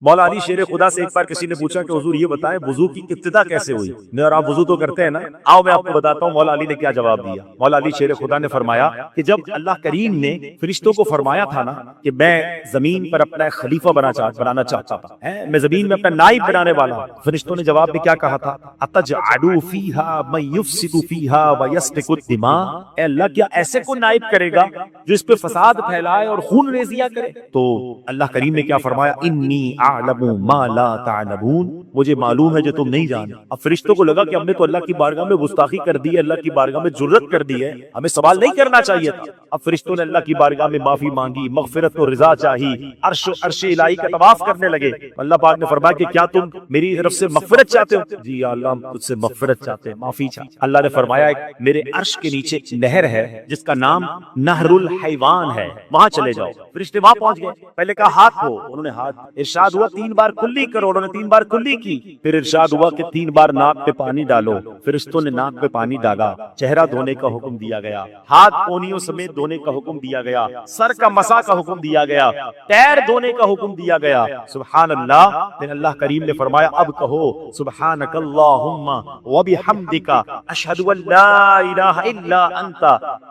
مولا علی شیر خدا سے ایک بار کسی نے پوچھا کہ حضور یہ بتائیں وضو کی ابتدا کیسے ہوئی؟ اور آپ وضو تو کرتے ہیں نا، آؤ میں آپ کو بتاتا ہوں مولا علی نے کیا جواب دیا۔ مولا علی شیر خدا نے فرمایا کہ جب اللہ کریم نے فرشتوں کو فرمایا تھا نا کہ میں زمین پر اپنا ایک خلیفہ بنانا چاہتا تھا، میں زمین میں اپنا نائب بنانے والا ہوں، فرشتوں نے جواب میں کیا کہا تھا؟ اتجعلوا فیہا من یفسد فیہا ویسفک الدماء، اے اللہ کیا ایسے کو نائب کرے گا جو اس پہ فساد پھیلائے اور خون ریزیاں کرے؟ تو اللہ کریم نے کیا فرمایا؟ انی اعلم ما لا تعلمون، مجھے معلوم ہے جو تم نہیں جانتے۔ اب فرشتوں کو لگا کہ ہم نے تو اللہ کی بارگاہ میں گستاخی کر دی ہے، اللہ کی بارگاہ میں جرت کر دی ہے، ہمیں سوال نہیں کرنا چاہیے تھا۔ اب فرشتوں نے اللہ کی بارگاہ میں معافی مانگی، مغفرت و رضا چاہی، عرش الہی کا طواف کرنے لگے۔ اللہ پاک نے فرمایا کہ کیا تم میری طرف سے مغفرت چاہتے ہو؟ جی یا اللہ ہم تجھ سے مغفرت چاہتے ہیں، معافی چاہتے ہیں۔ اللہ نے فرمایا ایک میرے عرش کے نیچے ایک نہر ہے جس کا نام نہر الحیوان ہے، وہاں چلے جاؤ۔ فرشتے وہاں پہنچ گئے، پہلے کہا ہاتھ دھو، انہوں نے ہاتھ، ارشاد ہوا 3 بار کلی کرو، انہوں نے 3 بار کلی کی، پھر ارشاد ہوا کہ 3 بار ناک پہ پانی ڈالو، فرشتوں نے ناک پہ پانی ڈالا، چہرہ دھونے کا حکم دیا گیا، ہاتھ کونیوں سمیت دھونے کا حکم دیا گیا، سر کا مسح کا حکم دیا گیا، پیر دھونے کا حکم دیا گیا۔ سبحان اللہ۔ پھر اللہ کریم نے فرمایا اب کہو سبحانک اللہم وبحمدک اشہد ان لا الہ الا انت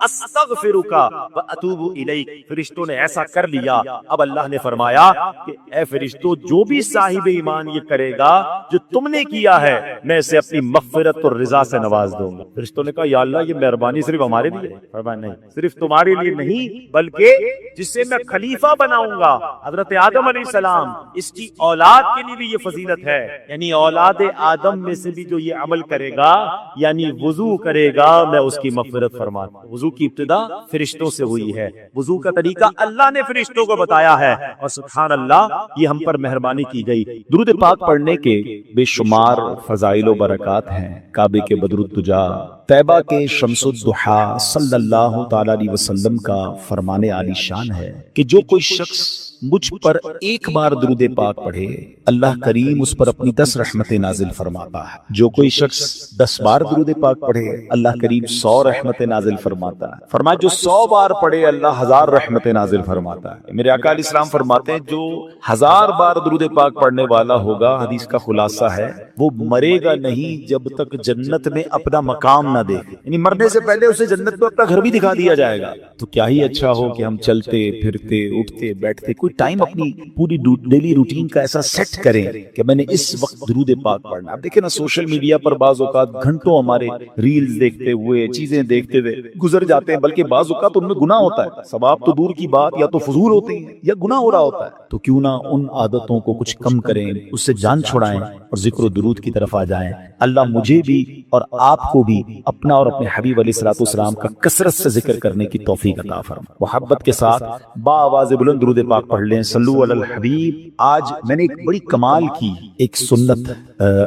استغفرک واتوب الیک۔ فرشتوں نے ایسا کر لیا۔ اب اللہ نے فرمایا کہ اے فرشتوں جو بھی صاحب ایمان یہ کرے گا جو تم نے کیا ہے میں اسے اپنی مغفرت اور رضا سے نواز دوں گا۔ فرشتوں نے کہا یا اللہ یہ مہربانی صرف ہمارے لیے؟ فرمایا نہیں، صرف تمہارے لیے نہیں بلکہ جسے میں خلیفہ بناؤں گا حضرت آدم علیہ السلام، اس کی اولاد کے لیے بھی یہ فضیلت ہے، یعنی اولاد آدم میں سے بھی جو یہ عمل کرے گا یعنی وضو کرے گا میں اس کی مغفرت فرماتا ہوں۔ وضو کی ابتدا فرشتوں سے ہوئی ہے، وضو کا طریقہ اللہ نے فرشتوں کو بتایا ہے، اور سبحان اللہ یہ ہم پر مہربانی کی گئی۔ درود پاک پڑھنے کے بے شمار فضائل و برکات ہیں۔ کعبے کے بدر الدجا، طیبہ کے شمس الضحیٰ صلی اللہ تعالی علیہ وسلم کا فرمان عالی شان ہے کہ جو کوئی شخص مجھ پر ایک بار درود پاک پڑھے اللہ کریم اس پر اپنی 10 رحمتیں نازل فرماتا ہے، جو کوئی شخص 10 بار درود پاک پڑھے اللہ کریم 100 رحمتیں نازل فرماتا ہے۔ فرمایا جو 100 بار پڑھے اللہ 1000 رحمتیں نازل فرماتا ہے۔ میرے آقا علیہ السلام فرماتے ہیں جو 1000 بار درود پاک پڑھنے والا ہوگا، حدیث کا خلاصہ ہے، وہ مرے گا نہیں جب تک جنت میں اپنا مقام نہ دیکھے، یعنی مرنے سے پہلے اسے جنت میں اپنا گھر بھی دکھا دیا جائے گا۔ تو کیا ہی اچھا ہو کہ ہم چلتے پھرتے اٹھتے بیٹھتے کوئی ٹائم اپنی پوری ڈیلی روٹین کا ایسا سیٹ کریں کہ میں نے اس وقت درود پاک پڑھنا۔ اب دیکھیں نا سوشل میڈیا پر بعض اوقات گھنٹوں ہمارے ریلز دیکھتے ہوئے چیزیں دیکھتے ہوئے گزر جاتے ہیں، بلکہ بعض اوقات ان میں گناہ ہوتا ہے، ثواب تو دور کی بات، یا تو فضول ہوتے ہیں یا گناہ ہو رہا ہوتا ہے۔ تو کیوں نہ ان عادتوں کو کچھ کم کریں، اس سے جان چھڑائیں اور ذکر و درود کی طرف آ جائیں۔ اللہ مجھے بھی اور آپ کو بھی اپنا اور اپنے حبیب علیہ الصلوۃ والسلام کا کثرت سے ذکر کرنے کی توفیق عطا فرمائے۔ محبت کے ساتھ با آواز بلند درود پاک پڑھ لیں، صلو علی الحبیب۔ آج میں نے ایک بڑی کمال کی ایک سنت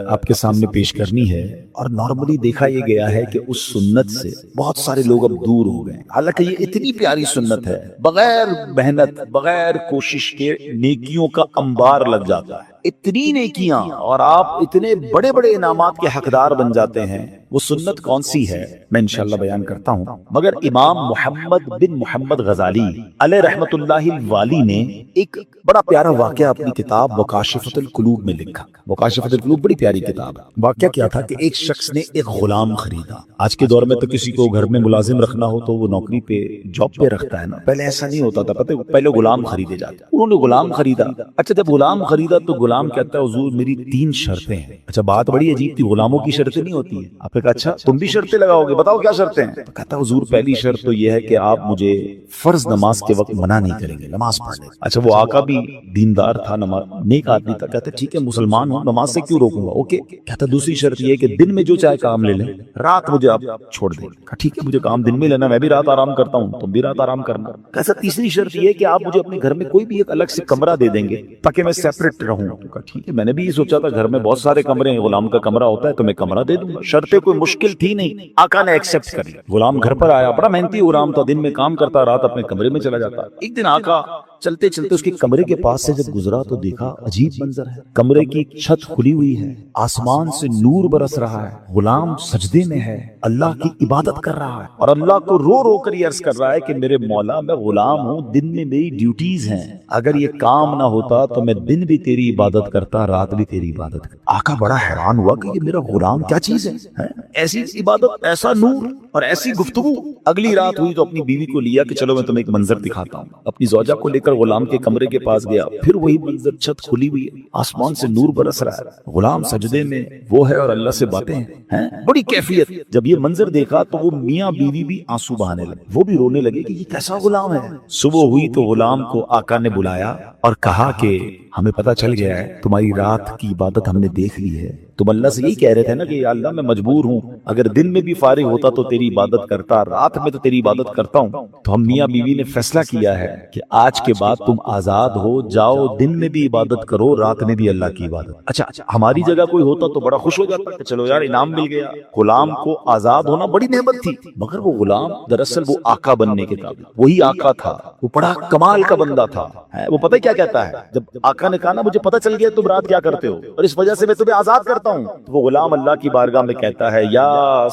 آپ کے سامنے پیش کرنی ہے، اور نارملی دیکھا یہ گیا ہے کہ اس سنت سے بہت سارے لوگ اب دور ہو گئے، حالانکہ یہ اتنی پیاری سنت ہے، بغیر محنت بغیر کوشش کے نیکیوں کا انبار لگ جاتا ہے، اتنی نیکیاں، اور آپ اتنے بڑے بڑے انعامات کے حقدار بن جاتے ہیں۔ وہ سنت کون سی ہے میں انشاءاللہ بیان کرتا ہوں، مگر امام محمد بن محمد غزالی علیہ رحمت اللہ الوالی نے ایک بڑا پیارا واقعہ اپنی کتاب مکاشفۃ القلوب میں لکھا۔ مکاشفۃ القلوب بڑی پیاری کتاب ہے۔ واقعہ کیا تھا کہ ایک شخص نے ایک غلام خریدا۔ آج کے دور میں تو کسی کو گھر میں ملازم رکھنا ہو تو وہ نوکری پہ جاب پہ رکھتا ہے نا، پہلے ایسا نہیں ہوتا تھا، پتہ ہے پہلے غلام خریدے جاتے۔ انہوں نے غلام خریدا۔ اچھا جب غلام خریدا تو غلام کہتا ہے حضور میری 3 شرطیں ہیں۔ اچھا بات بڑی عجیب تھی، غلاموں کی شرطیں نہیں ہوتی ہیں۔ آپ نے کہا اچھا تم بھی شرطیں لگاؤ گے، بتاؤ کیا شرطیں ہیں؟ تو کہتا حضور پہلی شرط تو یہ ہے کہ آپ مجھے فرض نماز کے وقت منع نہیں کریں گے نماز پڑھنے۔ اچھا وہ آقا بھی دیندار تھا، نیک آدمی تھا، کہتا ٹھیک ہے مسلمان ہوں نماز سے کیوں روکوں گا، اوکے۔ کہتا دوسری شرط یہ ہے کہ دن میں جو چاہے کام لے لیں، رات مجھے آپ چھوڑ دیں۔ کہا ٹھیک ہے مجھے کام دن میں لینا، میں بھی رات آرام کرتا ہوں، تم بھی رات آرام کرنا۔ کہتا تیسری شرط یہ ہے کہ آپ مجھے اپنے گھر میں کوئی بھی ایک الگ سے کمرہ دے دیں گے تاکہ میں سیپریٹ رہوں۔ کہا ٹھیک ہے میں نے بھی یہ سوچا تھا گھر میں بہت سارے کمرے ہیں، غلام کا کمرہ ہوتا ہے تو میں کمرہ دے دوں گا، شرطیں کوئی مشکل تھی نہیں، آقا نے ایکسپٹ کر لیا۔ غلام گھر پر آیا، بڑا محنتی غلام تھا، دن میں کام کرتا، رات اپنے کمرے میں چلا جاتا۔ ایک دن آقا چلتے چلتے اس کے کمرے کے پاس سے جب گزرا تو دیکھا عجیب منظر ہے، کمرے کی چھت کھلی ہوئی ہے، آسمان سے نور برس رہا ہے، غلام سجدے میں ہے، اللہ کی عبادت کر رہا ہے اور اللہ کو رو رو کر یہ عرض کر رہا ہے کہ میرے مولا میں غلام ہوں، دن میں میری ڈیوٹیز ہیں، اگر یہ کام نہ ہوتا تو میں دن بھی تیری عبادت کرتا، رات بھی تیری عبادت کرتا۔ آقا بڑا حیران ہوا کہ یہ میرا غلام کیا چیز ہے، ایسی عبادت، ایسا نور اور ایسی گفتگو۔ اگلی رات ہوئی تو اپنی بیوی کو لیا کہ چلو میں تمہیں ایک منظر دکھاتا ہوں، اپنی زوجہ کو لے کر غلام کے کمرے کے پاس گیا، پھر وہی منظر، چھت کھلی ہوئی ہے، آسمان سے نور برس رہا ہے، غلام سجدے میں وہ ہے اور اللہ سے باتیں ہیں، بڑی کیفیت۔ جب یہ منظر دیکھا تو وہ میاں بیوی بھی آنسو بہانے لگے، وہ بھی رونے لگے کہ یہ کیسا غلام ہے۔ صبح ہوئی تو غلام کو آقا نے بلایا اور کہا کہ ہمیں پتہ چل گیا ہے تمہاری رات کی عبادت ہم نے دیکھ لی ہے، تم اللہ سے یہی کہہ رہے تھے نا کہ یا اللہ میں مجبور ہوں، اگر دن میں بھی فارغ ہوتا تو تیری عبادت کرتا، رات میں تو تیری عبادت کرتا ہوں، تو ہم میاں بیوی نے فیصلہ کیا ہے کہ آج کے بعد تم آزاد ہو جاؤ، دن میں بھی عبادت کرو، رات میں بھی اللہ کی عبادت۔ اچھا ہماری جگہ کوئی ہوتا تو بڑا خوش ہو جاتا کہ چلو یار انعام مل گیا، غلام کو آزاد ہونا بڑی نعمت تھی، مگر وہ غلام دراصل وہ آقا بننے کے قابل، وہی آقا تھا، وہ بڑا کمال کا بندہ تھا۔ وہ پتہ کیا کہتا ہے، جب آقا نے کہا نا مجھے پتہ چل گیا تم رات کیا کرتے ہو اور اس وجہ سے میں تمہیں آزاد کرتا ہوں، تو وہ غلام اللہ کی بارگاہ میں کہتا ہے یا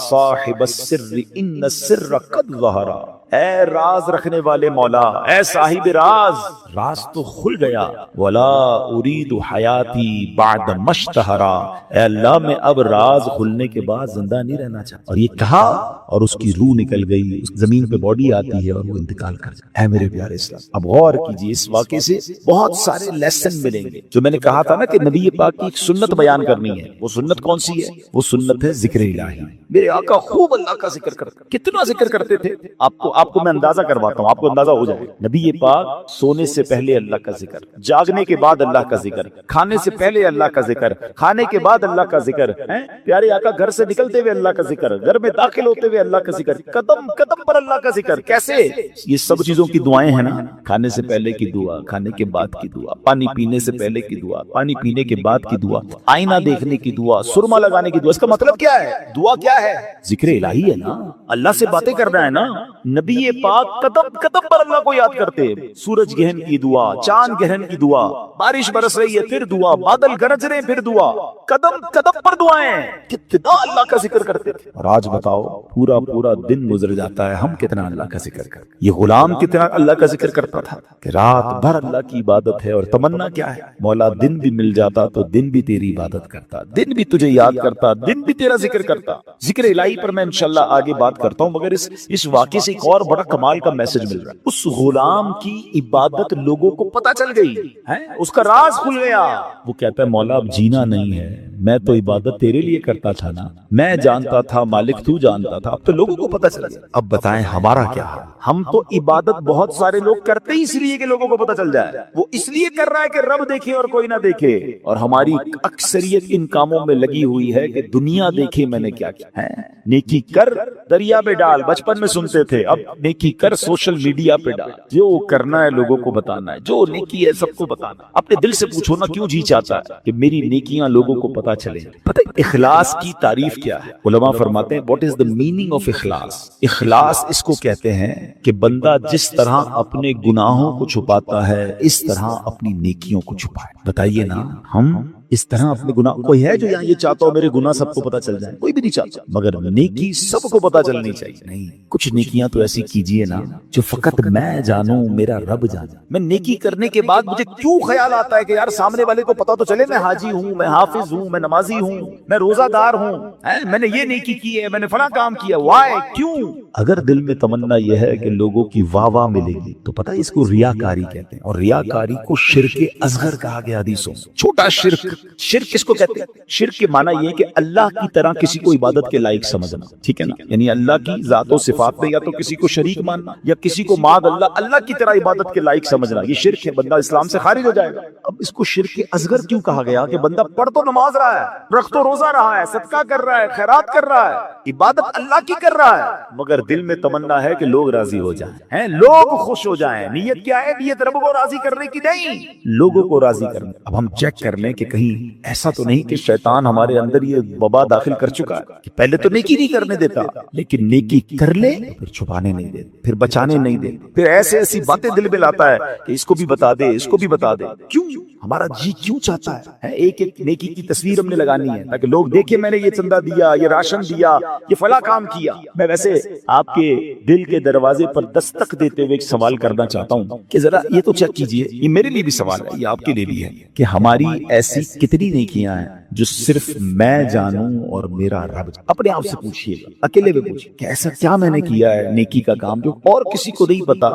صاحب السر ان السر قد ظہر، اے راز رکھنے والے مولا، اے صاحب راز، راز تو کھل گیا، ولا اريد حیاتی بعد مشتہرا، اے اللہ میں اب راز کھلنے کے بعد زندہ نہیں رہنا چاہتا۔ اور یہ کہا اور اس کی روح نکل گئی، اس زمین پہ باڈی آتی ہے اور وہ انتقال کر جاتا ہے۔ اے میرے پیارے اسلام، اب غور کیجئے، اس واقعے سے بہت سارے لیسن ملیں گے۔ جو میں نے کہا تھا نا کہ نبی پاک کی ایک سنت بیان کرنی ہے، وہ سنت کون سی ہے؟ وہ سنت ہے ذکر الہی۔ میرے آقا خوب اللہ کا ذکر کرتے، کتنا ذکر کرتے تھے، آپ کو میں اندازہ کرواتا ہوں، آپ کو اندازہ ہو جائے۔ نبی پاک سونے سے پہلے اللہ کا ذکر، جاگنے کے بعد اللہ کا ذکر، کھانے سے پہلے اللہ کا ذکر، کھانے کے بعد اللہ کا ذکر، پیارے آقا گھر سے نکلتے ہوئے اللہ کا ذکر، گھر میں داخل ہوتے ہوئے اللہ کا ذکر، قدم قدم پر اللہ کا ذکر۔ کیسے؟ یہ سب چیزوں کی دعائیں ہیں نا، کھانے سے پہلے کی دعا، کھانے کے بعد کی دعا، پانی پینے سے پہلے کی دعا، پانی پینے کے بعد کی دعا، آئینہ دیکھنے کی دعا، سرما لگانے کی دعا۔ اس کا مطلب کیا ہے؟ دعا کیا ہے؟ ذکر الہی ہے نا، اللہ سے باتیں کرنا ہے نا۔ نبی پاک قدم قدم پر اللہ کو یاد کرتے، سورج گہن کی دعا، چاند گہن کی دعا، بارش برس رہی ہے پھر دعا، بادل گرج رہے پھر دعا، قدم قدم پر دعائیں، کتنا اللہ کا ذکر کرتے تھے۔ اور آج بتاؤ پورا پورا دن گزر جاتا ہے، ہم کتنا اللہ کا ذکر کرتے؟ یہ غلام کتنا اللہ کا ذکر کرتا تھا کہ رات بھر اللہ کی عبادت ہے، اور تمنا کیا ہے؟ مولا دن بھی مل جاتا تو دن بھی تیری عبادت کرتا، دن بھی تجھے یاد کرتا، دن بھی تیرا ذکر کرتا۔ ذکر الہی پر میں انشاءاللہ آگے بات کرتا ہوں، مگر اس واقعے سے ایک اور بڑا کمال کا میسج مل رہا ہے۔ اس غلام کی عبادت لوگوں کو پتہ چل گئی ہے، اس کا راز کھل گیا۔ وہ کہتا ہے مولا اب جینا نہیں ہے، میں تو عبادت تیرے لیے کرتا تھا نا، میں جانتا تھا مالک تو جانتا تھا، اب تو لوگوں کو پتہ چل گیا۔ اب بتائیں ہمارا کیا ہے؟ ہم تو عبادت بہت سارے لوگ کرتے ہی اس لیے کہ لوگوں کو پتہ چل جائے، وہ اس لیے کر رہا ہے کہ رب دیکھے اور کوئی نہ دیکھے، اور ہماری اکثریت ان کاموں میں لگی ہوئی ہے کہ دنیا دیکھے میں نے کیا کیا ہے۔ نیکی کر دریا میں ڈال، بچپن میں سنتے تھے، اب نیکی کر سوشل میڈیا پہ ڈال، جو کرنا ہے لوگوں کو بتانا ہے، جو نیکی ہے سب کو بتانا۔ اپنے دل سے پوچھو نا کیوں جی چاہتا ہے کہ میری نیکیاں لوگوں کو پتہ چلیں۔ پتہ اخلاص کی تعریف کیا ہے؟ علماء فرماتے ہیں what is the meaning of اخلاص؟ اخلاص اس کو کہتے ہیں کہ بندہ جس طرح اپنے گناہوں کو چھپاتا ہے اس طرح اپنی نیکیوں کو چھپائے۔ بتائیے نا، ہم اس طرح اپنے گناہ، کوئی ہے جو یہاں یہ چاہتا ہو میرے گناہ سب کو پتہ چل جائے؟ کوئی بھی نہیں چاہتا، مگر نیکی سب کو پتہ چلنی چاہیے۔ نہیں، کچھ نیکیاں تو ایسی کیجئے نا جو فقط میں جانوں، میرا رب جانے۔ میں نیکی کرنے کے بعد مجھے کیوں خیال آتا ہے کہ یار سامنے والے کو پتہ تو چلے میں حاجی ہوں، میں حافظ ہوں، میں نمازی ہوں، میں روزہ دار ہوں، میں نے یہ نیکی کی ہے، میں نے فلاں کام کیا، وائے کیوں؟ اگر دل میں تمنا یہ ہے کہ لوگوں کی واہ واہ ملے گی تو پتہ اس کو ریاکاری کہتے ہیں، اور ریاکاری کو شرک اصغر کہا گیا حدیثوں، چھوٹا شرک۔ شرک کس کو کہتے ہیں؟ شرک کے معنی یہ ہے کہ اللہ کی طرح کسی کو عبادت کے لائق سمجھنا، ٹھیک ہے نا، یعنی اللہ کی ذات و صفات میں یا تو کسی کو شریک ماننا یا کسی کو معاذ اللہ کی طرح عبادت کے لائق سمجھنا، یہ شرک ہے، بندہ اسلام سے خارج ہو جائے گا۔ اب اس کو شرک اصغر کیوں کہا گیا؟ کہ بندہ پڑھ تو نماز رہا ہے، رکھ تو روزہ رہا ہے، صدقہ کر رہا ہے، خیرات کر رہا ہے، عبادت اللہ کی کر رہا ہے، مگر دل میں تمنا ہے کہ لوگ راضی ہو جائیں، لوگ خوش ہو جائیں۔ نیت کیا ہے؟ نیت رب کو راضی کرنے کی نہیں، لوگوں کو راضی کرنا۔ اب ہم چیک کر لیں کہ کہیں کہیں ایسا تو نہیں کہ شیطان ہمارے اندر یہ وبا داخل کر چکا ہے کہ پہلے تو نیکی نہیں کرنے دیتا، لیکن نیکی کر لے پھر چھپانے نہیں دیتا، پھر بچانے نہیں دیتا، پھر ایسے ایسی باتیں دل میں لاتا ہے کہ اس کو بھی بتا دے، اس کو بھی بتا دے۔ کیوں؟ ہمارا جی کیوں چاہتا ہے ایک ایک نیکی کی تصویر ہم نے لگانی ہے تاکہ لوگ دیکھیں میں نے یہ چندہ دیا، یہ راشن دیا، یہ فلاں کام کیا۔ میں ویسے آپ کے دل کے دروازے پر دستک دیتے ہوئے ایک سوال کرنا چاہتا ہوں کہ ذرا یہ تو چیک کیجئے، یہ میرے لیے بھی سوال ہے، یہ آپ کے لیے بھی ہے، کہ ہماری ایسی کتنی نیکیاں ہیں جو صرف میں جانوں اور میرا رب جانے۔ اپنے آپ سے پوچھئے گا، اکیلے میں پوچھئے کہ ایسا کیا میں نے کیا ہے نیکی کا کام جو اور کسی کو نہیں پتا،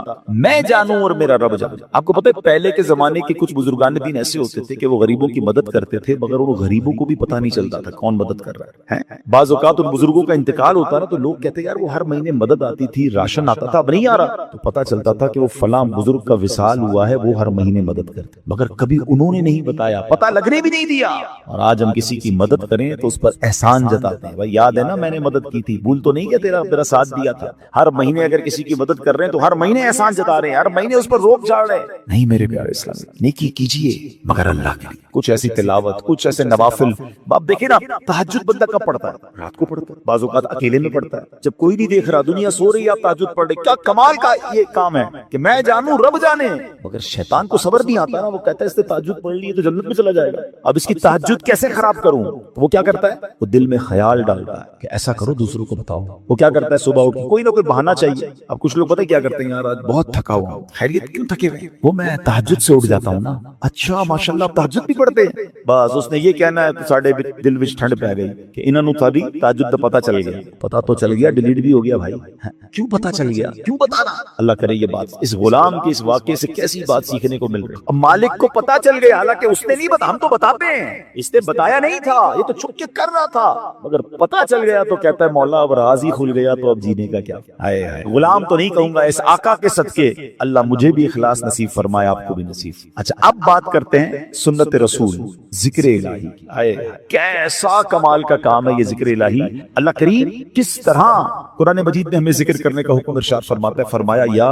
میں جانوں اور میرا رب جانے۔ آپ کو پتہ ہے پہلے کے زمانے کے کچھ بزرگان دین ایسے ہوتے تھے کہ وہ غریبوں کی مدد کرتے تھے مگر ان غریبوں کو بھی پتہ نہیں چلتا تھا کون مدد کر رہا ہے۔ بعض اوقات ان بزرگوں کا انتقال ہوتا نا تو لوگ کہتے یار وہ ہر مہینے مدد آتی تھی، راشن آتا تھا، اب نہیں آ رہا، تو پتہ چلتا تھا کہ وہ فلاں بزرگ کا وصال ہوا ہے، وہ ہر مہینے مدد کرتے، مگر کبھی انہوں نے نہیں بتایا، پتہ لگنے بھی نہیں دیا۔ اور آج ہم کسی کی مدد کریں تو اس پر احسان جتاتے ہیں، بھائی یاد ہے نا میں نے مدد کی تھی، بھول تو نہیں کہ تیرا ساتھ دیا تھا۔ ہر مہینے اگر کسی کی مدد کر رہے ہیں تو ہر مہینے احسان جتا رہے ہیں، ہر مہینے اس پر روک جاڑ رہے ہیں۔ نہیں میرے پیارے اسلامی، نیکی کیجئے مگر اللہ کے لیے، کچھ ایسی تلاوت، کچھ ایسے نوافل۔ آپ دیکھیں نا تہجد بندہ کب پڑھتا ہے؟ رات کو پڑھتا ہے، بعض اوقات اکیلے میں پڑھتا ہے، جب کوئی نہیں دیکھ رہا، دنیا سو رہی ہے، آپ تہجد پڑھ رہے۔ کیا کمال کا یہ کام ہے کہ میں جانوں رب جانے، مگر شیطان کو صبر نہیں آتا نا، وہ کہتا ہے اس نے تہجد پڑھ لی تو جنت میں چلا جائے گا، اب اس کی تہجد کیسے خراب کروں؟ وہ کیا کرتا ہے؟ وہ دل میں خیال ڈالتا ہے کہ ایسا کرو دوسروں کو بتاؤ۔ وہ کیا کرتا ہے؟ صبح اٹھ کے کوئی نہ کوئی بہانہ چاہیے۔ اب کچھ لوگ پتہ ہے کیا کرتے ہیں، یار آج بہت تھکا ہوا ہوں۔ خیریت؟ کیوں تھکے ہوئے؟ وہ میں تہجد سے اٹھ جاتا ہوں نا۔ اچھا ماشاءاللہ آپ تہجد بھی پڑھتے ہیں؟ بس اس نے یہ کہنا ہے تو ساڈے دل وچ ٹھنڈ پہ گئی کہ انہاں نوں ساری تہجد دا پتہ چل گیا۔ پتہ تو چل گیا، ڈیلیٹ بھی ہو گیا بھائی۔ کیوں پتہ چل گیا؟ کیوں بتانا؟ اللہ کرے یہ بات اس غلام کے اس واقعے سے کیسی بات سیکھنے کو مل رہی ہے۔ اب مالک کو پتہ چل گیا، حالانکہ اس نے نہیں بتا، ہم تو بتاتے ہیں، اس نے بتایا نہیں تھا، یہ تو چھپ کے کر رہا تھا، مگر پتہ چل گیا تو کہتا ہے مولا اب راز ہی کھل گیا تو اب جینے کا کیا؟ ہائے ہائے، غلام تو نہیں کہوں گا، اس آقا کے صدقے اللہ مجھے بھی اخلاص نصیب فرمائے، آپ کو بھی نصیب۔ اچھا اب بات کرتے ہیں سنت رسول، ذکر الہی۔ ہائے کیسا کمال کا کام ہے یہ ذکر الہی۔ اللہ کریم کس طرح قرآن مجید میں ہمیں ذکر کرنے کا حکم ارشاد فرماتا ہے، فرمایا یا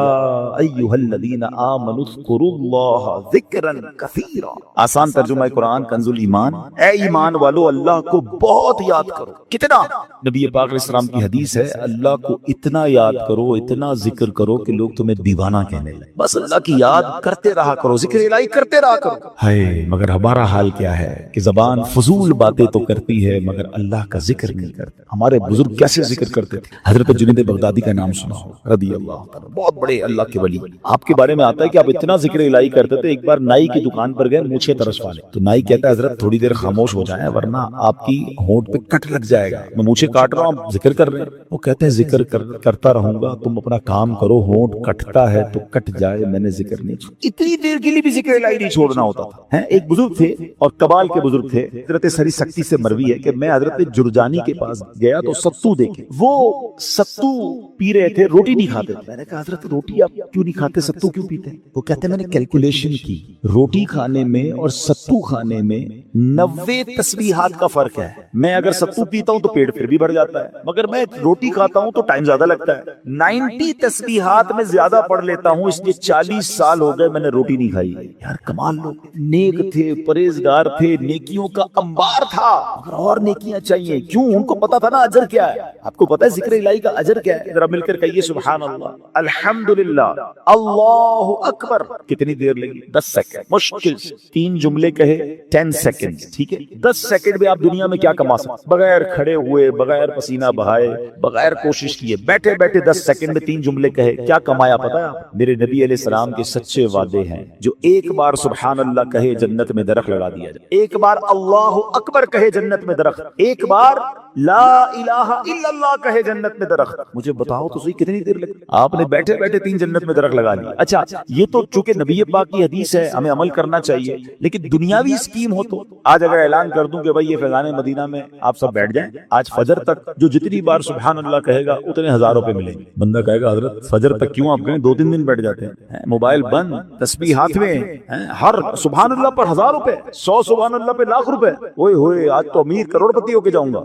ایھا الذین آمنوا اذکروا اللہ ذکرا کثیرا۔ آسان ترجمہ قرآن کنز الایمان، اے ایمان والو اللہ کو بہت یاد کرو۔ کتنا؟ نبی پاک علیہ السلام کی حدیث ہے اللہ کو اتنا یاد کرو، اتنا ذکر کرو کہ لوگ تمہیں دیوانہ کہنے لگے، بس اللہ کی یاد کرتے رہا کرو، ذکر الہی کرتے رہا کرو۔ ہائے مگر ہمارا حال کیا ہے کہ زبان فضول باتیں تو کرتی ہے مگر اللہ کا ذکر نہیں کرتی۔ ہمارے بزرگ کیسے ذکر کرتے تھے؟ حضرت جنید بغدادی کا نام سنا ہو رضی اللہ تعالیٰ، بہت بڑے اللہ کے ولی۔ آپ کے بارے میں آتا ہے کہ آپ اتنا ذکر الہی کرتے تھے، ایک بار نائی کی دکان پر گئے مونچھیں ترشوا لے، تو نائی کہتا ہے حضرت تھوڑی دیر خاموش ہو جائیں ورنہ آپ کی ہونٹ پہ کٹ لگ جائے گا، میں مونچھیں کاٹ رہا ہوں آپ ذکر کر رہے ہیں۔ وہ کہتے ہیں ذکر کرتا رہوں گا، تم اپنا کام کرو، ہونٹ کٹتا ہے تو کٹ جائے، میں نے ذکر نہیں چھوڑا۔ اتنی دیر کے لیے بھی ذکر الہی نہیں چھوڑنا ہوتا تھا۔ ایک بزرگ تھے اور کبال کے بزرگ تھے، حضرت سری سکتی سے مروی ہے کہ میں حضرت جرجانی کے پاس گیا تو ستو دیکھے، وہ ستو پی رہے تھے، روٹی نہیں کھاتے تھے۔ میں نے کہا حضرت روٹی آپ کیوں نہیں کھاتے، ستو کیوں پیتے ہیں؟ وہ کہتے ہیں میں نے کیلکولیشن کی، روٹی کھانے میں اور ستو کھانے میں 90 تسبیحات کا فرق ہے۔ میں اگر ستو پیتا ہوں تو پیٹ پھر بھی بھر جاتا ہے، مگر میں روٹی کھاتا ہوں تو ٹائم زیادہ لگتا ہے۔ 90 تسبیحات میں زیادہ پڑھ لیتا ہوں، اس لیے 40 سال ہو گئے میں نے روٹی نہیں کھائی۔ یار کمال لوگ نیک تھے، پرہیزگار تھے، نیکیوں کا انبار تھا، مگر اور نیکیاں چاہیے۔ کیوں؟ ان کو پتا تھا نا اجر کیا ہے۔ آپ کو پتا ہے ذکر الہی کا اجر کیا ہے؟ ذرا مل کر کہیے سبحان اللہ، الحمدللہ، اللہ اکبر۔ کتنی دیر لگی؟ 10 سیکنڈ، مشکل سے 3 جملے کہے 10 سیکنڈ، ٹھیک ہے؟ 10 سیکنڈ میں آپ دنیا میں کیا کما سکتے؟ بغیر کھڑے ہوئے، بغیر پسینہ بہائے، بغیر کوشش کیے، بیٹھے بیٹھے 10 سیکنڈ میں 3 جملے کہے، کیا کمایا پتا ہے آپ؟ میرے نبی علیہ السلام کے سچے وعدے ہیں، جو ایک بار سبحان اللہ کہے جنت میں درخت لگا دیا جائے، ایک بار اللہ اکبر کہے جنت میں درخت، ایک بار لا الہ الا اللہ کہے جنت میں درخت۔ مجھے بتاؤ تو صحیح کتنی دیر لگی؟ آپ نے بیٹھے بیٹھے 3 جنت میں درخت لگا لی۔ اچھا یہ تو چونکہ نبی پاک کی حدیث ہے، ہمیں عمل کرنا چاہیے، لیکن دنیاوی اسکیم ہو تو آج اگر اعلان کر دوں کہ بھائی یہ فیضان مدینہ میں آپ سب بیٹھ جائیں، آج فجر تک جو جتنی بار سبحان اللہ کہے گا اتنے 1000 روپے ملیں گے۔ بندہ کہے گا حضرت فجر تک کیوں آپ کہیں، 2-3 دن بیٹھ جاتے ہیں، موبائل بند، تسبیح ہاتھ میں، ہر سبحان اللہ پر 1000 روپے، 100 سبحان اللہ پہ 1,00,000 روپے۔ اوئے ہوئے آج تو امیر کروڑ پتی ہو کے جاؤں گا۔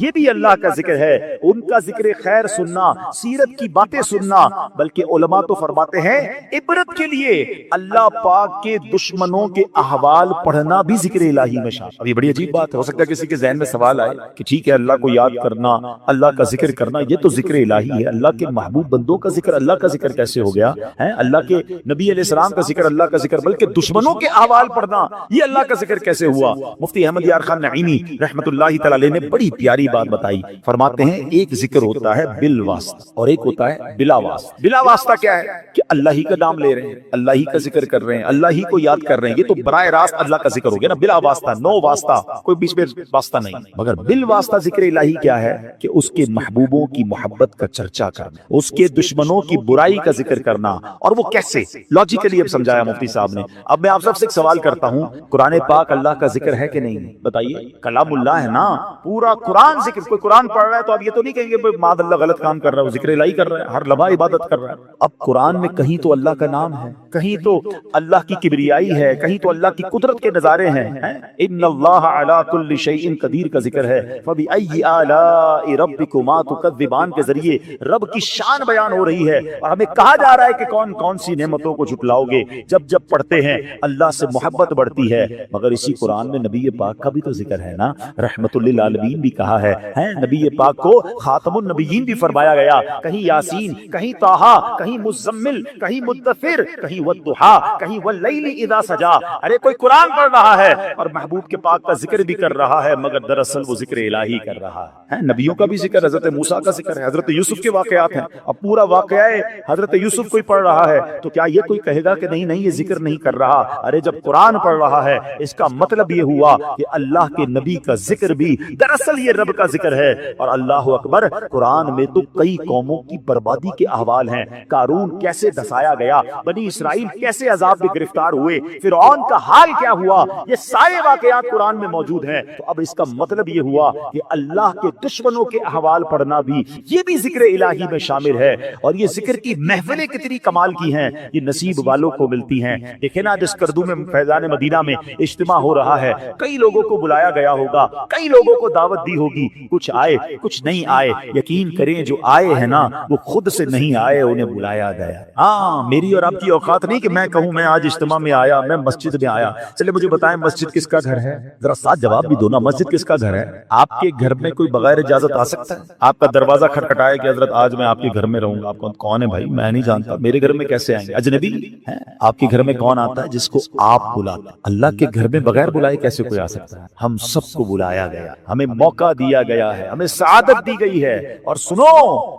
یہ بھی اللہ کا ذکر ہے. ان کا ذکر خیر سننا, سیرت کی باتیں سننا, بلکہ علماء تو فرماتے ہیں عبرت کے لیے اللہ پاک کے دشمنوں کے احوال پڑھنا بھی ذکر الہی میں شامل. اب یہ بڑی عجیب بات ہے, ہو سکتا ہے کسی کے ذہن میں سوال آئے کہ ٹھیک ہے اللہ کو یاد کرنا, اللہ کا ذکر کرنا, یہ تو ذکر الہی ہے, اللہ کے محبوب بندوں کا ذکر اللہ کا ذکر کیسے ہو گیا ہے؟ اللہ کے نبی علیہ السلام کا ذکر اللہ کا ذکر, بلکہ دشمنوں کے احوال پڑھنا یہ اللہ کا ذکر کیسے ہوا؟ مفتی احمد یار خان نعیمی رحمت اللہ تعالی علیہ نے بڑی پیاری بات بتائی. فرماتے ہیں ایک ذکر ہوتا ہے بالواسطہ اور ایک ہوتا ہے بلا واسطہ. بلا واسطہ کیا ہے کہ اللہ ہی کا نام لے رہے ہیں, اللہ ہی کا ذکر کر رہے ہیں, اللہ ہی کو یاد کر رہے ہیں, یہ تو براہ راست اللہ کا ذکر ہو گیا نا. بلا واسطہ, نو واسطہ, کوئی بیچ میں واسطہ نہیں. مگر بالواسطہ ذکر الہی کیا ہے کہ اس کے محبوبوں کی محبت کا چرچا کرنا, اس کے دشمنوں کی برائی کا ذکر کرنا. اور وہ کیسے لاجیکلی اب سمجھایا مفتی صاحب نے. اب میں آپ سب سے ایک سوال کرتا ہوں, قرآن پاک اللہ کا ذکر ہے کہ نہیں؟ بتائیے. کلام اللہ ہے نا, پورا قرآن ذکر. کوئی قرآن پڑھ رہا ہے تو اب یہ تو نہیں کہیں گے معاذ اللہ غلط کام کر رہا ہے, وہ ذکر الہی کر رہا ہے, ہر لمحہ عبادت کر رہا ہے. اب قرآن میں کہیں تو اللہ کا نام ہے, کہیں تو اللہ کی کبریائی ہے, کہیں تو اللہ کی قدرت کے نظارے ہیں. ان اللہ علی کل شیء قدیر کا ذکر ہے. فبأی آلاء ربکما تکذبان کے ذریعے رب کی شان بیان ہو رہی ہے, اور ہمیں کہا جا رہا ہے کہ کون کون سی نعمتوں کو جھٹلاؤ گے. جب جب پڑھتے ہیں اللہ سے محبت بڑھتی ہے. مگر اسی قرآن میں نبی پاک کا بھی تو ذکر ہے نا, رحمت للعالمین بھی کہا ہے, نبی پاک کو خاتم النبیین بھی فرمایا گیا. کہیں یاسین, کہیں طٰہٰ, کہیں مزمل, کہیں مدثر, کہیں والضحیٰ, کہیں واللیل اذا سجا. ارے کوئی قرآن پڑھ رہا ہے اور محبوب کے پاک کا ذکر بھی کر رہا ہے, مگر دراصل وہ ذکر الہی کر رہا ہے. نبیوں کا بھی ذکر, حضرت موسیٰ کا ذکر ہے, حضرت یوسف کے واقعات ہیں. اب پورا واقعہ حضرت یوسف کوئی پڑھ رہا ہے تو کیا یہ کوئی کہے گا کہ نہیں نہیں یہ ذکر نہیں کر رہا؟ ارے جب قرآن پڑھ رہا ہے اس کا مطلب یہ ہوا کہ اللہ کے نبی کا ذکر بھی دراصل یہ رب کا ذکر ہے. اور اللہ اکبر, قرآن میں تو کئی قوموں کی بربادی کے احوال ہیں. قارون کیسے دھسایا گیا, بنی اسرائیل کیسے عذاب میں گرفتار ہوئے, فرعون کا حال کیا ہوا, یہ سارے واقعات قرآن میں موجود ہیں. تو اب اس کا مطلب یہ ہوا کہ اللہ کے دشمنوں کے احوال پڑھنا بھی یہ بھی ذکر الہی میں شامل ہے. اور یہ ذکر کی محفلیں کتنی کمال کی ہیں, یہ نصیب والوں کو ملتی ہیں. دیکھیں نا جس کردو میں فیضان مدینہ میں اجتماع ہو رہا ہے, کئی لوگوں کو بلایا گیا ہوگا, کئی لوگوں کو دعوت دی ہوگی, کچھ آئے کچھ نہیں آئے. یقین کریں جو آئے ہیں نا وہ خود سے نہیں آئے, انہیں بلایا گیا. ہاں میری اور آپ کی اوقات نہیں کہ میں کہوں میں آج اجتماع میں آیا, میں مسجد میں آیا. چلے مجھے بتائیں مسجد کس کا گھر ہے؟ ذرا ساتھ جواب بھی دو نا, مسجد کس کا گھر ہے؟ آپ کے گھر میں کوئی بغیر اجازت آ سکتا ہے؟ آپ کا دروازہ کھٹکھٹائے کہ حضرت آج میں آپ کے گھر میں رہوں گا. آپ کون ہے بھائی؟ میں نہیں جانتا, میرے گھر میں کیسے آئیں گے؟ اجنبی ہیں. آپ کے گھر میں کون آتا ہے؟ جس کو آپ بلاتے. اللہ کے گھر میں بغیر بلائے کیسے کوئی آ سکتا ہے؟ ہم سب کو بلایا گیا, ہمیں موقع دیا گیا ہے, ہمیں سعادت دی گئی ہے. اور سنو,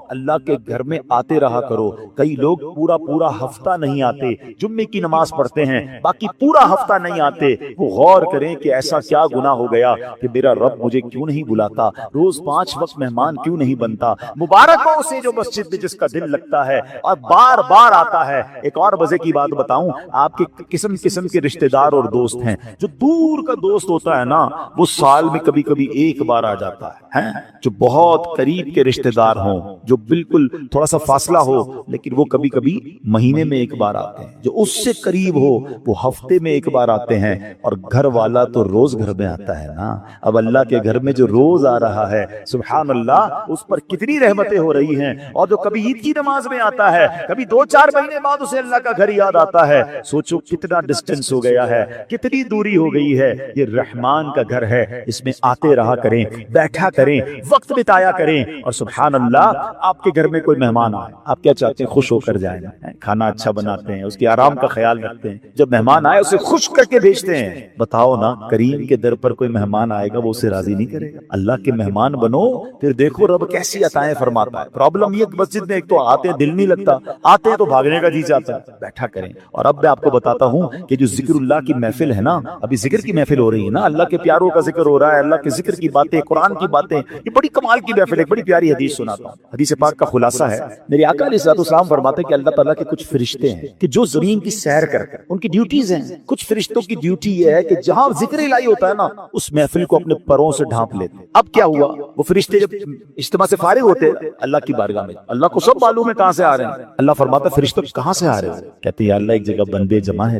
اللہ کے گھر میں آتے رہا کرو. کئی لوگ پورا پورا ہفتہ نہیں آتے, جمعے کی نماز پڑھتے ہیں, باقی پورا ہفتہ نہیں آتے. وہ غور کریں کہ ایسا کیا گناہ ہو گیا کہ میرا رب مجھے کیوں نہیں بلاتا, روز 5 وقت مہمان کیوں نہیں بنتا. مبارک ہو اسے جو مسجد میں جس کا دل لگتا ہے اور بار بار آتا ہے. ایک اور مزے کی بات بتاؤں, آپ کے قسم قسم کے رشتہ دار اور دوست ہیں. جو دور کا دوست ہوتا ہے نا وہ سال میں کبھی کبھی ایک بار آ جاتا ہے. جو بہت قریب کے رشتہ دار ہوں, جو بالکل تھوڑا سا فاصلہ ہو, لیکن وہ کبھی کبھی مہینے میں ایک بار آتے ہیں. جو اس سے قریب ہو وہ ہفتے میں ایک بار آتے ہیں. اور گھر والا تو روز گھر میں آتا ہے نا. اب اللہ کے گھر میں جو روز آ رہا ہے, سبحان اللہ, اس پر کتنی رحمتیں ہو رہی ہیں. اور جو کبھی عید کی نماز میں آتا ہے, کبھی 2-4 مہینے بعد اسے اللہ کا گھر یاد آتا ہے. سوچو کتنا ڈسٹینس ہو گیا ہے, کتنی دوری ہو گئی ہے. یہ رحمان کا گھر ہے, اس میں آتے رہا کریں, بیٹھا کریں, وقت بتایا کریں. اور سبحان اللہ, آپ کے گھر میں کوئی مہمان آئے, آپ کیا چاہتے ہیں؟ خوش ہو کر جائیں. کھانا اچھا بناتے ہیں, اس کے آرام کا خیال رکھتے ہیں. جب مہمان آئے اسے خوش کر کے بھیجتے ہیں. بتاؤ نا, کریم کے در پر کوئی مہمان آئے گا وہ اسے راضی نہیں کرے گا؟ اللہ کے مہمان بنو, پھر دیکھو رب کیسی عطائیں فرماتا ہے. پرابلم یہ مسجد میں ایک تو آتے ہیں دل نہیں لگتا, آتے ہیں تو بھاگنے کا جی چاہتا ہے. بیٹھا کریں. اور اب میں آپ کو بتاتا ہوں کہ جو ذکر اللہ کی محفل ہے نا, ابھی ذکر کی محفل ہو رہی ہے نا, اللہ کے پیاروں کا ذکر ہو رہا ہے, اللہ کے ذکر کی باتیں, قرآن کی باتیں, یہ بڑی کمال کی محفل ہے. بڑی پیاری حدیث سناتا ہوں. حدیث پاک کا خلاصہ ہے, میرے آقا علیہ الصلوۃ والسلام فرماتے ہیں کہ اللہ تعالیٰ کے کچھ فرشتے ہیں کہ جو زمین کی سیر کرتے ہیں, ان کی ڈیوٹیز ہیں. کچھ فرشتوں کی ڈیوٹی یہ ہے کہ جہاں ذکر الہی ہوتا ہے نا اس محفل کو اپنے پروں سے ڈھانپ لیتے ہیں. اب کیا ہوا, وہ فرشتے جب اجتماع سے فارغ ہوتے ہیں اللہ کی بارگاہ میں, اللہ کو سب معلوم ہے کہاں سے آ رہے ہیں. اللہ فرماتا ہے فرشتوں کہاں سے آ رہے ہیں؟ کہتے ہیں یا اللہ ایک جگہ بندے جمع ہے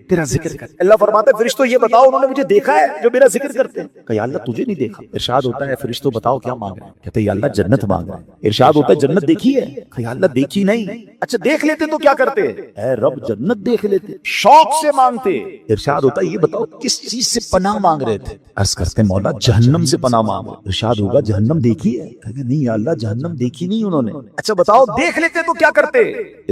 تیرا ذکر کر. اللہ فرماتا ہے فرشتوں یہ بتاؤ انہوں نے مجھے دیکھا ہے جو میرا ذکر کرتے ہیں؟ کہ یا اللہ تجھے نہیں دیکھا. ارشاد ہوتا ہے فرشتوں فرشتوں بتاؤ کیا مانگ رہے ہیں؟ کہتے ہیں یا اللہ جنت مانگ رہے ہیں۔ ارشاد ہوتا ہے جنت دیکھی ہے؟ یا اللہ دیکھی نہیں۔ اچھا دیکھ لیتے تو کیا کرتے؟ اے رب جنت دیکھ لیتے، شوق سے مانگتے۔ ارشاد ہوتا ہے یہ بتاؤ کس چیز سے پناہ مانگ رہے تھے؟ عرض کرتے ہیں مولا جہنم سے پناہ مانگ۔ ارشاد ہوگا جہنم دیکھی ہے؟ کہتے ہیں نہیں یا اللہ جہنم دیکھی نہیں انہوں نے۔ اچھا بتاؤ دیکھ لیتے تو کیا کرتے؟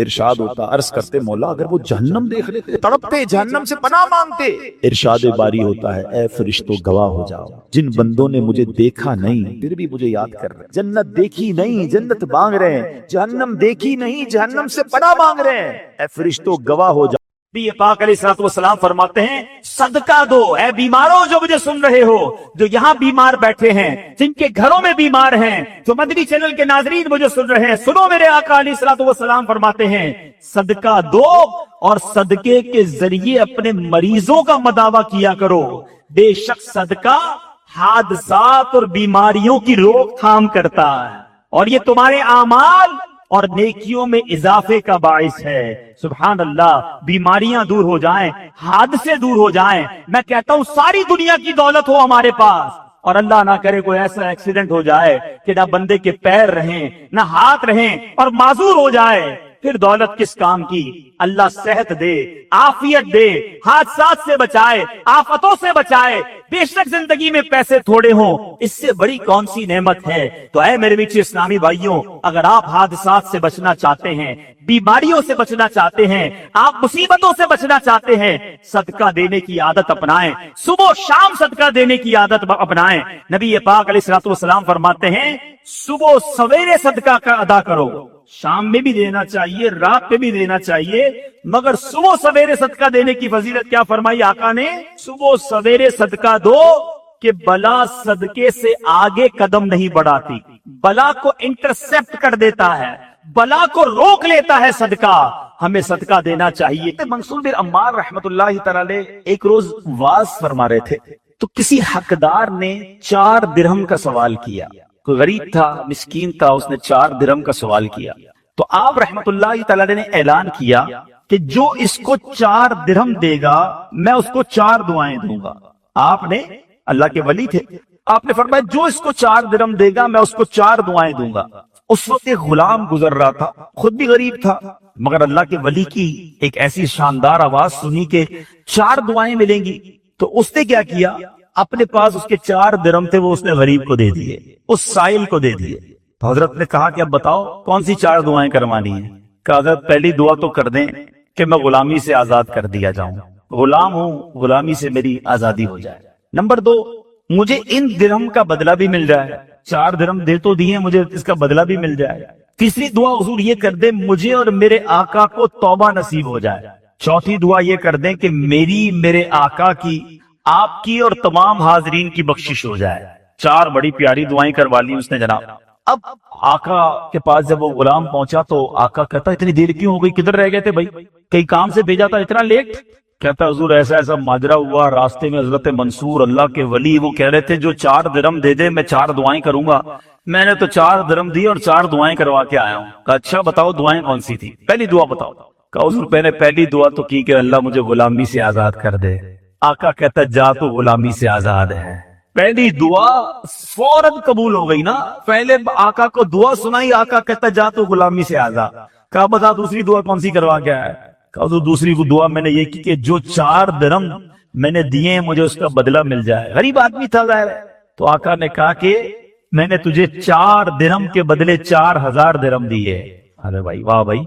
ارشاد ہوتا عرض کرتے مولا اگر وہ جہنم دیکھ لیتے تڑپتے، جہنم سے پناہ مانگتے۔ ارشاد باری ہوتا ہے اے فرشتوں گواہ ہو جاؤ، جن بندوں نے مجھے دیکھا نہیں پھر بھی مجھے یاد کر رہے ہیں، جنت دیکھی نہیں جنت مانگ رہے ہیں، جہنم دیکھی نہیں جہنم سے پناہ مانگ رہے ہیں، اے فرشتوں گواہ ہو جاؤ۔ نبی پاک علیہ الصلوۃ والسلام فرماتے ہیں صدقہ دو اے بیماروں جو مجھے سن رہے ہو، جو یہاں بیمار بیٹھے ہیں، جن کے گھروں میں بیمار ہیں، جو مدنی چینل کے ناظرین مجھے سن رہے ہیں، سنو میرے آقا علیہ الصلوۃ والسلام فرماتے ہیں صدقہ دو اور صدقے کے ذریعے اپنے مریضوں کا مداوا کیا کرو، بے شک صدقہ حادثات اور بیماریوں کی روک تھام کرتا ہے اور یہ تمہارے اعمال اور نیکیوں میں اضافے کا باعث ہے۔ سبحان اللہ، بیماریاں دور ہو جائیں، حادثے دور ہو جائیں، میں کہتا ہوں ساری دنیا کی دولت ہو ہمارے پاس اور اللہ نہ کرے کوئی ایسا ایکسیڈنٹ ہو جائے کہ نہ بندے کے پیر رہیں نہ ہاتھ رہیں اور معذور ہو جائے، پھر دولت کس کام کی؟ اللہ صحت دے، عافیت دے، حادثات سے بچائے، آفتوں سے بچائے، بے شک زندگی میں پیسے تھوڑے ہوں، اس سے بڑی کون سی نعمت ہے؟ تو اے میرے میٹھے اسلامی بھائیوں، اگر آپ حادثات سے بچنا چاہتے ہیں، بیماریوں سے بچنا چاہتے ہیں، آپ مصیبتوں سے بچنا چاہتے ہیں، صدقہ دینے کی عادت اپنائیں، صبح و شام صدقہ دینے کی عادت اپنائیں۔ نبی پاک علیہ الصلوۃ والسلام فرماتے ہیں صبح سویرے صدقہ کا ادا کرو، شام میں بھی دینا چاہیے، رات میں بھی دینا چاہیے، مگر صبح سویرے صدقہ دینے کی فضیلت کیا فرمائی آقا نے؟ صبح سویرے صدقہ دو کہ بلا صدقے سے آگے قدم نہیں بڑھاتی، بلا کو انٹرسپٹ کر دیتا ہے، بلا کو روک لیتا ہے صدقہ۔ ہمیں صدقہ دینا چاہیے۔ منصور بن عمار رحمت اللہ تعالی ایک روز واز فرما رہے تھے تو کسی حقدار نے 4 درہم کا سوال کیا، کوئی غریب تھا، مسکین تھا، اس نے 4 درہم کا سوال کیا تو آپ رحمت اللہ تعالی نے اعلان کیا کہ جو اس کو 4 درہم دے گا میں اس کو 4 دعائیں دوں گا۔ آپ نے اللہ کے ولی تھے، آپ نے فرمایا جو اس کو 4 درہم دے گا میں اس کو 4 دعائیں دوں گا۔ اس وقت ایک غلام گزر رہا تھا، خود بھی غریب تھا، مگر اللہ کے ولی کی ایک ایسی شاندار آواز سنی کہ 4 دعائیں ملیں گی، تو اس نے کیا کیا، اپنے پاس اس کے 4 درہم تھے وہ اس نے غریب کو دے دیے، اس سائل کو دے دیے۔ تو حضرت نے کہا کہ اب بتاؤ کون سی 4 دعائیں کروانی ہیں؟ کہ حضرت پہلی دعا تو کر دیں کہ میں غلامی سے آزاد کر دیا جاؤں، غلام ہوں، غلامی سے میری آزادی ہو جائے۔ نمبر 2، مجھے ان درہم کا بدلہ بھی مل جائے، 4 درہم دے تو دیے، مجھے اس کا بدلہ بھی مل جائے۔ تیسری دعا حضور یہ کر دیں مجھے اور میرے آقا کو توبہ نصیب ہو جائے۔ چوتھی دعا یہ کر دیں کہ میرے آقا کی، آپ کی اور تمام حاضرین کی بخشش ہو جائے۔ 4 بڑی پیاری دعائیں کروا لی اس نے جناب۔ اب آقا کے پاس جب وہ غلام پہنچا تو آقا کہتا اتنی دیر کیوں ہو گئی، کدھر رہ گئے تھے بھائی، کئی کام سے بھیجا تھا اتنا لیٹ؟ کہتا حضور ایسا ایسا ماجرا ہوا، راستے میں حضرت منصور اللہ کے ولی وہ کہہ رہے تھے جو 4 درہم دے دے میں 4 دعائیں کروں گا، میں نے تو 4 درہم دی اور 4 دعائیں کروا کے آیا ہوں۔ کہا اچھا بتاؤ دعائیں کون سی تھی؟ پہلی دعا بتاؤ۔ کہا حضور میں نے پہلی دعا تو کی کہ اللہ مجھے غلامی سے آزاد کر دے۔ آقا کہتا جا تو غلامی سے آزاد ہے۔ پہلی دعا فوراً قبول ہو گئی نا، پہلے آقا کو دعا سنائی، آقا کہتا جا تو غلامی سے آزاد۔ کہا بتا دوسری دعا کون سی کروا کے آیا ہے؟ کہا تو دوسری دعا میں نے یہ کی کہ جو 4 درہم میں نے دیے ہیں مجھے اس کا بدلہ مل جائے۔ غریب آدمی تھا ظاہر ہے، تو آقا نے کہا کہ میں نے تجھے 4 درہم کے بدلے 4000 درہم دیے۔ ارے بھائی واہ بھائی،